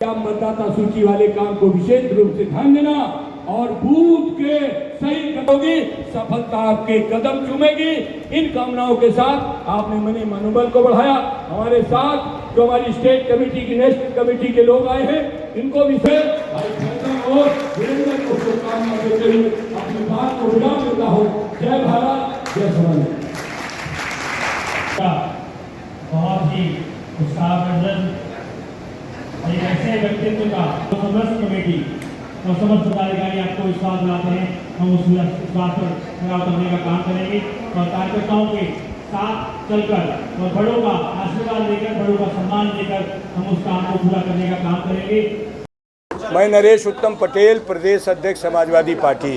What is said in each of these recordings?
मतदाता सूची वाले काम को विशेष रूप से ध्यान देना और बूथ के सही करोगी, सफलता आपके कदम चूमेगी। इन कामनाओं के साथ आपने मनी मनोबल को बढ़ाया। हमारे साथ जो हमारी स्टेट कमेटी की, नेशनल कमेटी के लोग आए हैं, इनको भी से और वीरेंद्र को शुभकामना देते हुए अपनी बात को विराम देता हूँ। जय भारत, जय समाज। बहुत ही उत्साहवर्धन और एक ऐसे व्यक्तित्व का समस्त कमेटी और समस्त पदाधिकारी आपको विश्वास दिलाते हैं। हम उस विश्वास पर खरा उतरने का काम करेंगे और कार्यकर्ताओं के साथ चलकर और बड़ों का आशीर्वाद लेकर, बड़ों का सम्मान देकर हम उस काम को पूरा करने का काम करेंगे। मैं नरेश उत्तम पटेल, प्रदेश अध्यक्ष समाजवादी पार्टी।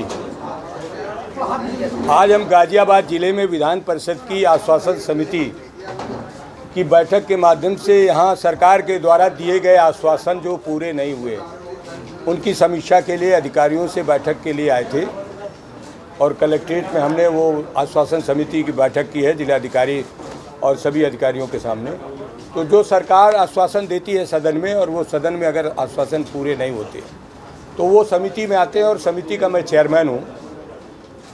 आज हम गाजियाबाद जिले में विधान परिषद की आश्वासन समिति की बैठक के माध्यम से यहाँ सरकार के द्वारा दिए गए आश्वासन जो पूरे नहीं हुए, उनकी समीक्षा के लिए अधिकारियों से बैठक के लिए आए थे और कलेक्ट्रेट में हमने वो आश्वासन समिति की बैठक की है जिलाधिकारी और सभी अधिकारियों के सामने। तो जो सरकार आश्वासन देती है सदन में, और वो सदन में अगर आश्वासन पूरे नहीं होते तो वो समिति में आते हैं, और समिति का मैं चेयरमैन हूँ।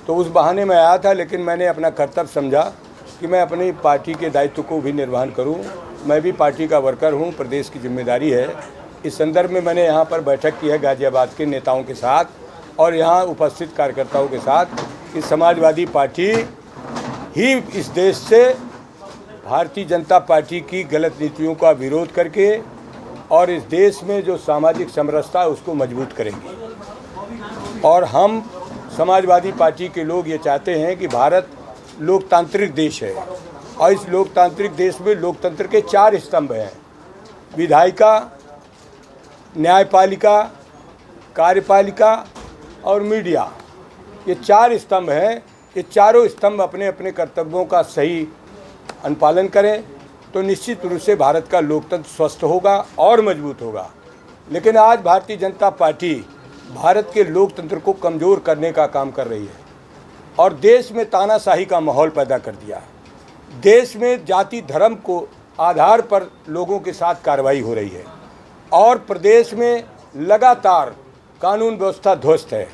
तो उस बहाने में आया था, लेकिन मैंने अपना कर्तव्य समझा कि मैं अपनी पार्टी के दायित्व को भी निर्वहन करूं। मैं भी पार्टी का वर्कर हूं, प्रदेश की जिम्मेदारी है। इस संदर्भ में मैंने यहां पर बैठक की है गाजियाबाद के नेताओं के साथ और यहां उपस्थित कार्यकर्ताओं के साथ कि समाजवादी पार्टी ही इस देश से भारतीय जनता पार्टी की गलत नीतियों का विरोध करके और इस देश में जो सामाजिक समरसता है उसको मजबूत करेंगे। और हम समाजवादी पार्टी के लोग ये चाहते हैं कि भारत लोकतांत्रिक देश है और इस लोकतांत्रिक देश में लोकतंत्र के 4 स्तंभ हैं: विधायिका, न्यायपालिका, कार्यपालिका और मीडिया। ये 4 स्तंभ हैं। ये चारों स्तंभ अपने अपने कर्तव्यों का सही अनुपालन करें तो निश्चित रूप से भारत का लोकतंत्र स्वस्थ होगा और मजबूत होगा। लेकिन आज भारतीय जनता पार्टी भारत के लोकतंत्र को कमज़ोर करने का काम कर रही है और देश में तानाशाही का माहौल पैदा कर दिया। देश में जाति धर्म को आधार पर लोगों के साथ कार्रवाई हो रही है और प्रदेश में लगातार कानून व्यवस्था ध्वस्त है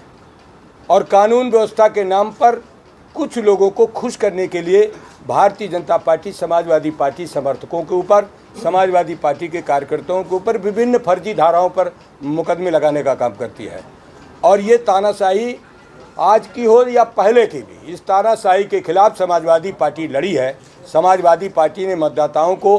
और कानून व्यवस्था के नाम पर कुछ लोगों को खुश करने के लिए भारतीय जनता पार्टी समाजवादी पार्टी समर्थकों के ऊपर, समाजवादी पार्टी के कार्यकर्ताओं के ऊपर विभिन्न फर्जी धाराओं पर मुकदमे लगाने का काम करती है। और ये तानाशाही आज की हो या पहले की भी, इस तानाशाही के खिलाफ समाजवादी पार्टी लड़ी है। समाजवादी पार्टी ने मतदाताओं को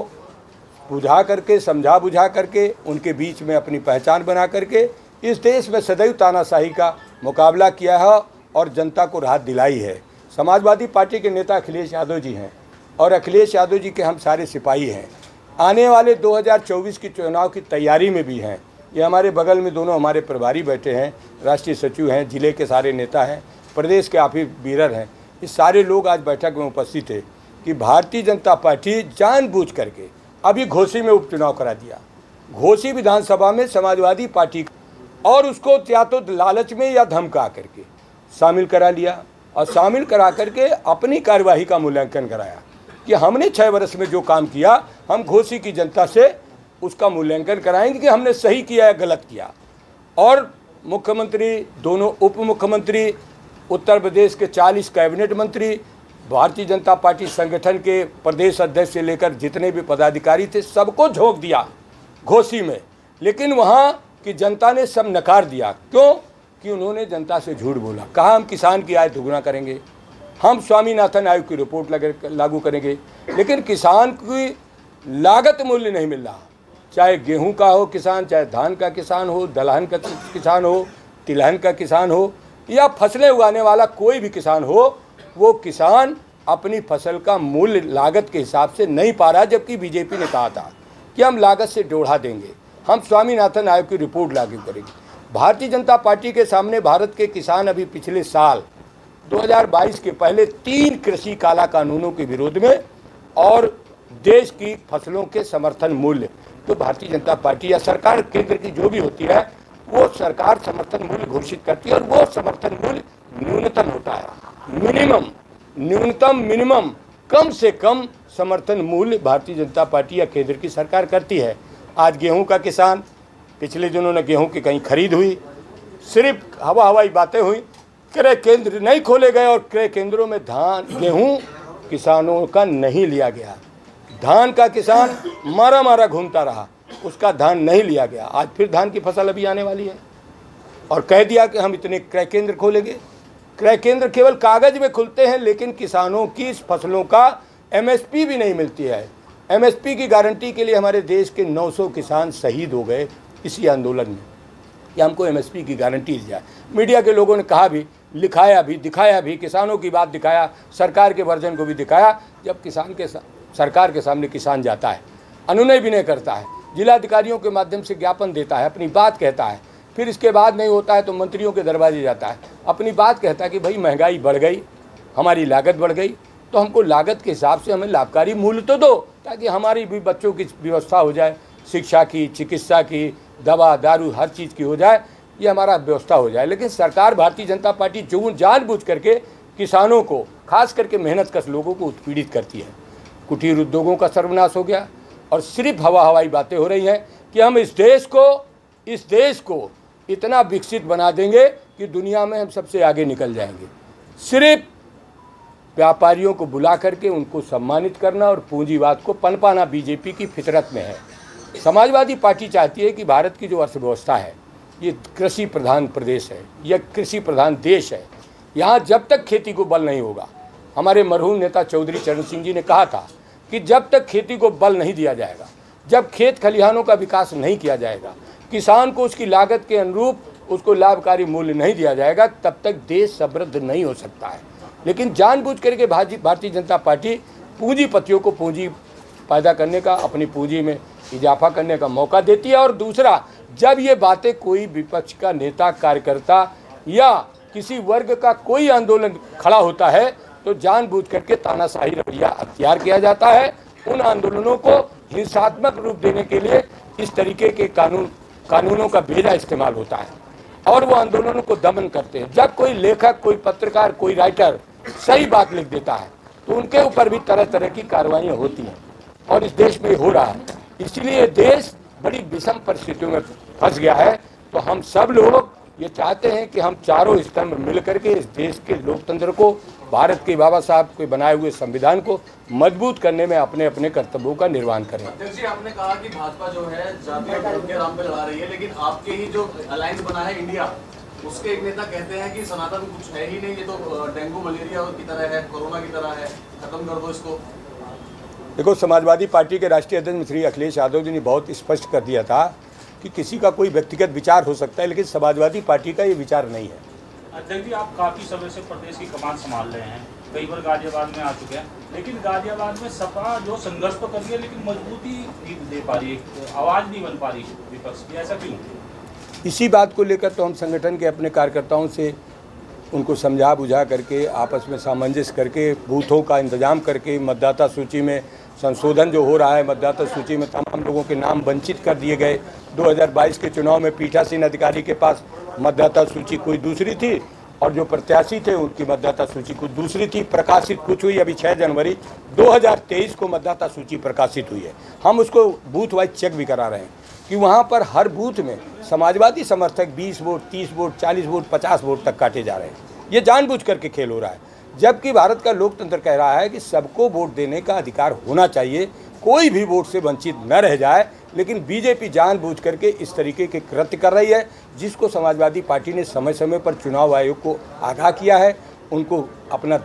बुझा करके, समझा बुझा करके, उनके बीच में अपनी पहचान बना करके इस देश में सदैव तानाशाही का मुकाबला किया है और जनता को राहत दिलाई है। समाजवादी पार्टी के नेता अखिलेश यादव जी हैं और अखिलेश यादव जी के हम सारे सिपाही हैं। आने वाले 2024 की चुनाव की तैयारी में भी हैं। ये हमारे बगल में दोनों हमारे प्रभारी बैठे हैं, राष्ट्रीय सचिव हैं, जिले के सारे नेता हैं, प्रदेश के काफ़ी लीडर हैं। ये सारे लोग आज बैठक में उपस्थित थे कि भारतीय जनता पार्टी जानबूझ करके अभी घोसी में उपचुनाव करा दिया। घोसी विधानसभा में समाजवादी पार्टी और उसको या तो लालच में या धमका करके शामिल करा लिया और शामिल करा करके अपनी कार्यवाही का मूल्यांकन कराया कि हमने 6 वर्ष में जो काम किया हम घोसी की जनता से उसका मूल्यांकन कराएंगे कि हमने सही किया या गलत किया। और मुख्यमंत्री, दोनों उप मुख्यमंत्री, उत्तर प्रदेश के 40 कैबिनेट मंत्री, भारतीय जनता पार्टी संगठन के प्रदेश अध्यक्ष से लेकर जितने भी पदाधिकारी थे सबको झोंक दिया घोसी में। लेकिन वहाँ की जनता ने सब नकार दिया। क्यों? कि उन्होंने जनता से झूठ बोला। कहा हम किसान की आय दोगुना करेंगे, हम स्वामीनाथन आयोग की रिपोर्ट लागू करेंगे, लेकिन किसान की लागत मूल्य नहीं मिल रहा। चाहे गेहूं का हो किसान, चाहे धान का किसान हो, दलहन का किसान हो, तिलहन का किसान हो या फसलें उगाने वाला कोई भी किसान हो, वो किसान अपनी फसल का मूल्य लागत के हिसाब से नहीं पा रहा। जबकि बीजेपी ने कहा था कि हम लागत से जोड़ा देंगे, हम स्वामीनाथन आयोग की रिपोर्ट लागू करेंगे। भारतीय जनता पार्टी के सामने भारत के किसान अभी पिछले साल 2022 के पहले 3 कृषि काला कानूनों के विरोध में और देश की फसलों के समर्थन मूल्य, तो भारतीय जनता पार्टी या सरकार केंद्र की जो भी होती है वो सरकार समर्थन मूल्य घोषित करती है और वो समर्थन मूल्य न्यूनतम होता है। मिनिमम कम से कम समर्थन मूल्य भारतीय जनता पार्टी या केंद्र की सरकार करती है। आज गेहूं का किसान पिछले दिनों में गेहूं की कहीं खरीद हुई, सिर्फ हवाई बातें हुई, क्रय केंद्र नहीं खोले गए और क्रय केंद्रों में गेहूं किसानों का नहीं लिया गया। धान का किसान मारा घूमता रहा, उसका धान नहीं लिया गया। आज फिर धान की फसल अभी आने वाली है और कह दिया कि हम इतने क्रय केंद्र खोलेंगे। क्रय केंद्र केवल कागज में खुलते हैं, लेकिन किसानों की इस फसलों का एमएसपी भी नहीं मिलती है। एमएसपी की गारंटी के लिए हमारे देश के 900 किसान शहीद हो गए इसी आंदोलन में कि हमको एमएसपी की गारंटी दी जाए। मीडिया के लोगों ने कहा भी, लिखाया भी, दिखाया भी, किसानों की बात दिखाया, सरकार के वर्जन को भी दिखाया। जब सरकार के सामने किसान जाता है, अनुनय भी नहीं करता है, जिलाधिकारियों के माध्यम से ज्ञापन देता है, अपनी बात कहता है, फिर इसके बाद नहीं होता है तो मंत्रियों के दरवाजे जाता है, अपनी बात कहता है कि भाई महंगाई बढ़ गई, हमारी लागत बढ़ गई, तो हमको लागत के हिसाब से हमें लाभकारी मूल्य तो दो, ताकि हमारी भी बच्चों की व्यवस्था हो जाए, शिक्षा की, चिकित्सा की, दवा दारू हर चीज़ की हो जाए, ये हमारा व्यवस्था हो जाए। लेकिन सरकार भारतीय जनता पार्टी जानबूझ करके किसानों को, खास करके मेहनतकश लोगों को उत्पीड़ित करती है। कुटीर उद्योगों का सर्वनाश हो गया और सिर्फ हवाई बातें हो रही हैं कि हम इस देश को इतना विकसित बना देंगे कि दुनिया में हम सबसे आगे निकल जाएंगे। सिर्फ व्यापारियों को बुला करके उनको सम्मानित करना और पूंजीवाद को पनपाना बीजेपी की फितरत में है। समाजवादी पार्टी चाहती है कि भारत की जो अर्थव्यवस्था है, ये कृषि प्रधान प्रदेश है, यह कृषि प्रधान देश है। यहाँ जब तक खेती को बल नहीं होगा, हमारे मरहूम नेता चौधरी चरण सिंह जी ने कहा था कि जब तक खेती को बल नहीं दिया जाएगा, जब खेत खलिहानों का विकास नहीं किया जाएगा, किसान को उसकी लागत के अनुरूप उसको लाभकारी मूल्य नहीं दिया जाएगा, तब तक देश समृद्ध नहीं हो सकता है। लेकिन जानबूझ करके भारतीय जनता पार्टी पूंजीपतियों को पूंजी पैदा करने का, अपनी पूंजी में इजाफा करने का मौका देती है। और दूसरा, जब ये बातें कोई विपक्ष का नेता, कार्यकर्ता या किसी वर्ग का कोई आंदोलन खड़ा होता है तो जानबूझ करके तानाशाही रवैया अख्तियार किया जाता है। उन आंदोलनों को हिंसात्मक रूप देने के लिए इस तरीके के कानूनों का भेजा इस्तेमाल होता है और वो आंदोलनों को दमन करते हैं। जब कोई लेखक, कोई पत्रकार, कोई राइटर सही बात लिख देता है तो उनके ऊपर भी तरह तरह की कार्रवाइयाँ होती हैं और इस देश में हो रहा है। इसलिए देश बड़ी विषम परिस्थितियों में फंस गया है। तो हम सब लोग ये चाहते हैं कि हम चारों स्तंभ मिल करके इस देश के लोकतंत्र को, भारत के बाबा साहब के बनाए हुए संविधान को मजबूत करने में अपने अपने कर्तव्यों का निर्वहन करें। अध्यक्ष जी, आपने कहा कि भाजपा जो है जातीय धर्म के नाम पे लड़ा रही है, लेकिन आपके ही जो अलायंस बना है इंडिया, उसके एक नेता कहते हैं कि सनातन कुछ है ही नहीं, ये तो डेंगू मलेरिया की तरह है, कोरोना की तरह है, खत्म कर दो इसको। देखो, समाजवादी पार्टी के राष्ट्रीय अध्यक्ष श्री अखिलेश यादव जी ने बहुत स्पष्ट कर दिया था कि किसी का कोई व्यक्तिगत विचार हो सकता है, लेकिन समाजवादी पार्टी का ये विचार नहीं है। अध्यक्ष जी, आप काफ़ी समय से प्रदेश की कमान संभाल रहे हैं, कई बार गाजियाबाद में आ चुके हैं, लेकिन गाजियाबाद में सपा जो संघर्ष तो कर रही है लेकिन मजबूती नहीं दे पा रही है, आवाज़ नहीं बन पा रही विपक्ष की, ऐसा क्यों? इसी बात को लेकर तो हम संगठन के अपने कार्यकर्ताओं से उनको समझा बुझा करके, आपस में सामंजस्य करके, बूथों का इंतजाम करके, मतदाता सूची में संशोधन जो हो रहा है, मतदाता सूची में तमाम लोगों के नाम वंचित कर दिए गए। 2022 के चुनाव में पीठासीन अधिकारी के पास मतदाता सूची कोई दूसरी थी और जो प्रत्याशी थे उनकी मतदाता सूची कुछ दूसरी थी। प्रकाशित कुछ हुई, अभी 6 जनवरी 2023 को मतदाता सूची प्रकाशित हुई है। हम उसको बूथ वाइज चेक भी करा रहे हैं कि वहाँ पर हर बूथ में समाजवादी समर्थक 20 वोट, 30 वोट, 40 वोट, 50 वोट तक काटे जा रहे हैं। ये जानबूझ करके खेल हो रहा है, जबकि भारत का लोकतंत्र कह रहा है कि सबको वोट देने का अधिकार होना चाहिए, कोई भी वोट से वंचित न रह जाए। लेकिन बीजेपी जानबूझ करके इस तरीके के कृत्य कर रही है, जिसको समाजवादी पार्टी ने समय समय पर चुनाव आयोग को आगाह किया है, उनको अपना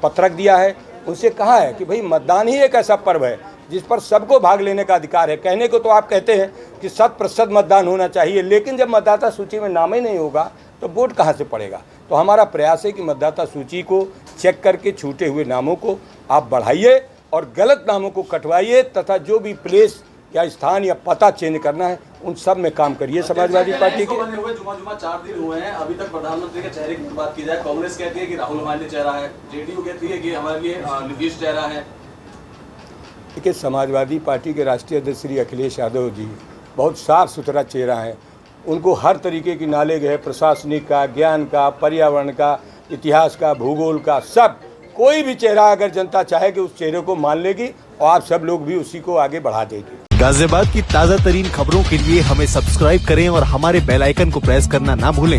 पत्रक दिया है, उनसे कहा है कि भाई मतदान ही एक ऐसा पर्व है जिस पर सबको भाग लेने का अधिकार है। कहने को तो आप कहते हैं कि 100% मतदान होना चाहिए, लेकिन जब मतदाता सूची में नाम ही नहीं होगा तो वोट कहाँ से पड़ेगा। तो हमारा प्रयास है कि मतदाता सूची को चेक करके छूटे हुए नामों को आप बढ़ाइए और गलत नामों को कटवाइए, तथा जो भी प्लेस या स्थान या पता चेंज करना है उन सब में काम करिए समाजवादी पार्टी के। जुमा 4 दिन हुए हैं, अभी तक प्रधानमंत्री के चेहरे की बात की जाए, कांग्रेस कहती है कि राहुल गांधी चेहरा है, जेडीयू कहती है कि हमारे लिए नीतीश चेहरा है। देखिए, समाजवादी पार्टी के राष्ट्रीय अध्यक्ष श्री अखिलेश यादव जी बहुत साफ सुथरा चेहरा है, उनको हर तरीके की नॉलेज है, प्रशासनिक का, ज्ञान का, पर्यावरण का, इतिहास का, भूगोल का, सब। कोई भी चेहरा अगर जनता चाहे कि उस चेहरे को मान लेगी और आप सब लोग भी उसी को आगे बढ़ा देंगे। गाजियाबाद की ताजा तरीन खबरों के लिए हमें सब्सक्राइब करें और हमारे बेल आइकन को प्रेस करना ना भूलें।